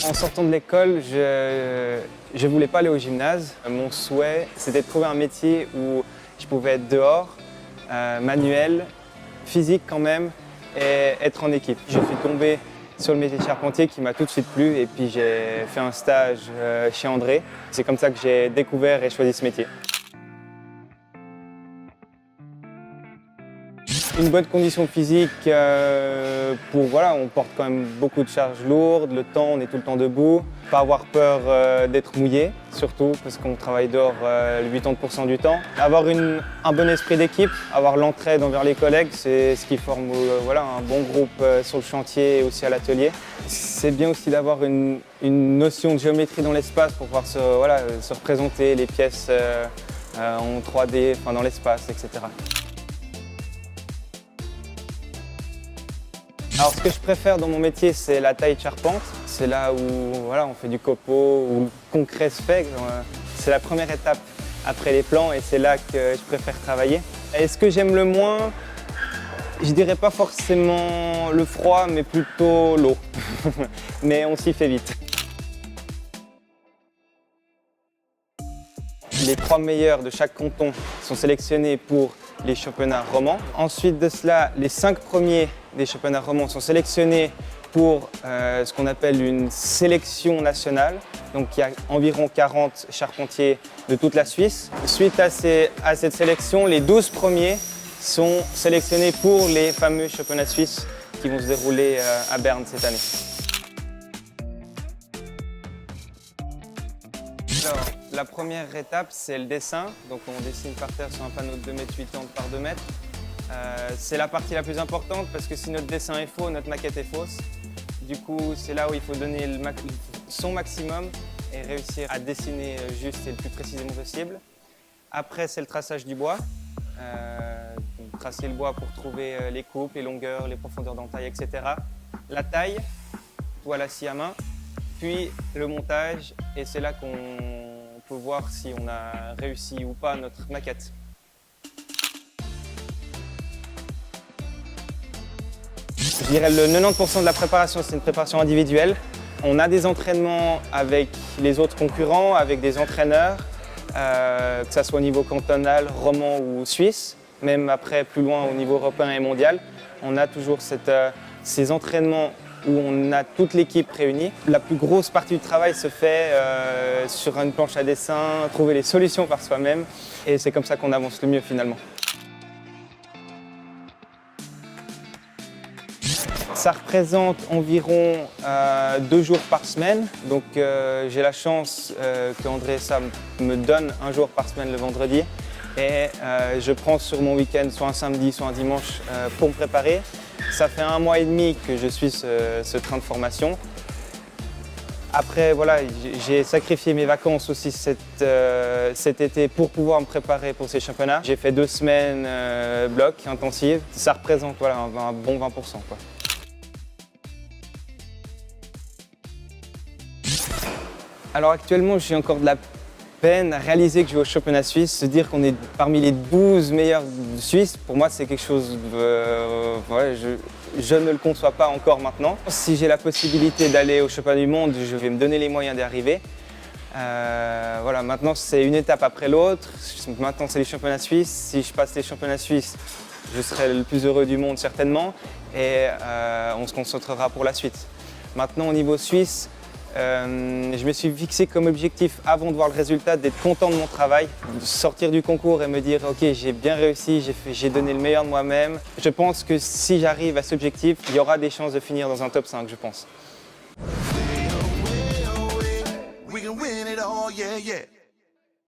En sortant de l'école, je voulais pas aller au gymnase. Mon souhait, c'était de trouver un métier où je pouvais être dehors, manuel, physique quand même, et être en équipe. Je suis tombé sur le métier de charpentier qui m'a tout de suite plu et puis j'ai fait un stage chez André. C'est comme ça que j'ai découvert et choisi ce métier. Une bonne condition physique, on porte quand même beaucoup de charges lourdes, le temps, on est tout le temps debout. Pas avoir peur d'être mouillé, surtout parce qu'on travaille dehors 80% du temps. Avoir un bon esprit d'équipe, avoir l'entraide envers les collègues, c'est ce qui forme un bon groupe sur le chantier et aussi à l'atelier. C'est bien aussi d'avoir une notion de géométrie dans l'espace pour pouvoir se représenter les pièces en 3D, dans l'espace, etc. Alors ce que je préfère dans mon métier, c'est la taille de charpente. C'est là où on fait du copeau, où le concret se fait. C'est la première étape après les plans et c'est là que je préfère travailler. Et ce que j'aime le moins, je dirais pas forcément le froid, mais plutôt l'eau. Mais on s'y fait vite. Les 3 meilleurs de chaque canton sont sélectionnés pour les championnats romans. Ensuite de cela, les 5 premiers des championnats romans sont sélectionnés pour ce qu'on appelle une sélection nationale. Donc il y a environ 40 charpentiers de toute la Suisse. Suite à cette sélection, les 12 premiers sont sélectionnés pour les fameux championnats suisses qui vont se dérouler à Berne cette année. Alors, la première étape, c'est le dessin. Donc on dessine par terre sur un panneau de 2,80 m par 2 m. C'est la partie la plus importante parce que si notre dessin est faux, notre maquette est fausse. Du coup, c'est là où il faut donner son maximum et réussir à dessiner juste et le plus précisément possible. Après, c'est le traçage du bois. Tracer le bois pour trouver les coupes, les longueurs, les profondeurs d'entaille, etc. La taille, ou à la scie à main. Puis le montage, et c'est là qu'on peut voir si on a réussi ou pas notre maquette. Je dirais le 90% de la préparation, c'est une préparation individuelle. On a des entraînements avec les autres concurrents, avec des entraîneurs, que ce soit au niveau cantonal, roman ou suisse, même après plus loin au niveau européen et mondial. On a toujours ces entraînements où on a toute l'équipe réunie. La plus grosse partie du travail se fait sur une planche à dessin, trouver les solutions par soi-même et c'est comme ça qu'on avance le mieux finalement. Ça représente environ 2 jours par semaine, donc j'ai la chance qu'André et Sam me donne un jour par semaine le vendredi et je prends sur mon week-end soit un samedi soit un dimanche pour me préparer. Ça fait 1 mois et demi que je suis ce train de formation. Après, j'ai sacrifié mes vacances aussi cet été pour pouvoir me préparer pour ces championnats. J'ai fait 2 semaines bloc intensives. Ça représente un bon 20%. Quoi. Alors actuellement, j'ai encore de la peine à réaliser que je vais au championnat suisse. Se dire qu'on est parmi les 12 meilleurs de Suisse, pour moi, c'est quelque chose je ne le conçois pas encore maintenant. Si j'ai la possibilité d'aller au championnat du monde, je vais me donner les moyens d'y arriver. Maintenant, c'est une étape après l'autre. Maintenant, c'est les championnats suisses. Si je passe les championnats suisses, je serai le plus heureux du monde certainement. Et on se concentrera pour la suite. Maintenant, au niveau suisse, je me suis fixé comme objectif, avant de voir le résultat, d'être content de mon travail, de sortir du concours et me dire « Ok, j'ai bien réussi, j'ai donné le meilleur de moi-même ». Je pense que si j'arrive à cet objectif, il y aura des chances de finir dans un top 5, je pense.